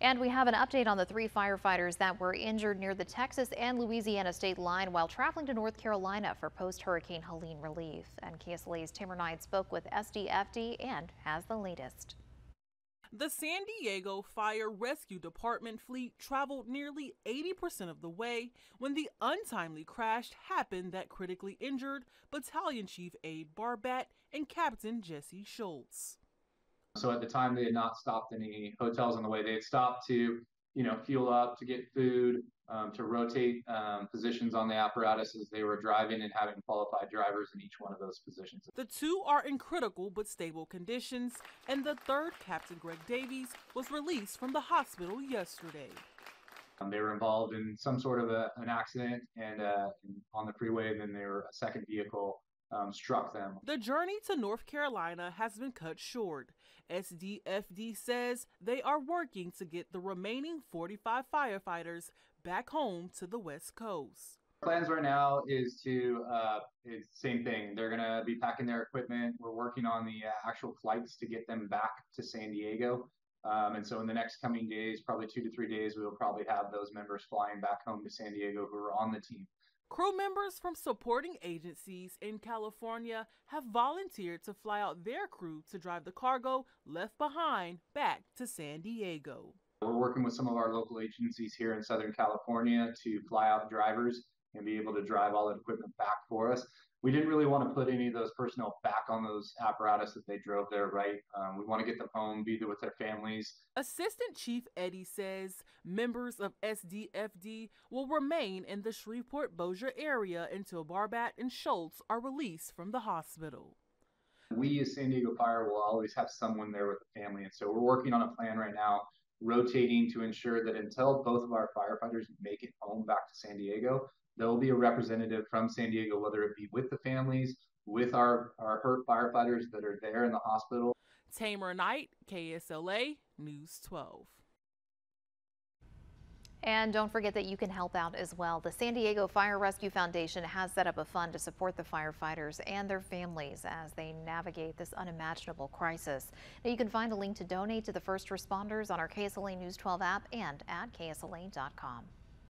And we have an update on the 3 firefighters that were injured near the Texas and Louisiana state line while traveling to North Carolina for post-Hurricane Helene relief. And KSLA's Tamara Knight spoke with SDFD and has the latest. The San Diego Fire Rescue Department fleet traveled nearly 80% of the way when the untimely crash happened that critically injured Battalion Chief Aide Barbat and Captain Jesse Shultz. So at the time, they had not stopped any hotels on the way. They had stopped to, fuel up, to get food, to rotate positions on the apparatus as they were driving and having qualified drivers in each one of those positions. The 2 are in critical but stable conditions, and the 3rd, Captain Greg Davies, was released from the hospital yesterday. They were involved in some sort of an accident and on the freeway, and then a second vehicle struck them. The journey to North Carolina has been cut short. SDFD says they are working to get the remaining 45 firefighters back home to the West Coast. Plans right now is it's same thing. They're going to be packing their equipment. We're working on the actual flights to get them back to San Diego. And so in the next coming days, probably 2 to 3 days, we'll probably have those members flying back home to San Diego who are on the team. Crew members from supporting agencies in California have volunteered to fly out their crew to drive the cargo left behind back to San Diego. We're working with some of our local agencies here in Southern California to fly out drivers and be able to drive all the equipment back for us. We didn't really want to put any of those personnel back on those apparatus that they drove there, right? We want to get them home, be there with their families. Assistant Chief Aide says members of SDFD will remain in the Shreveport-Bossier area until Barbat and Shultz are released from the hospital. We as San Diego Fire will always have someone there with the family, and so we're working on a plan right now, rotating to ensure that until both of our firefighters make it home back to San Diego, there will be a representative from San Diego, whether it be with the families, with our hurt firefighters that are there in the hospital. Tamara Knight, KSLA News 12. And don't forget that you can help out as well. The San Diego Fire Rescue Foundation has set up a fund to support the firefighters and their families as they navigate this unimaginable crisis. Now you can find a link to donate to the first responders on our KSLA News 12 app and at KSLA.com.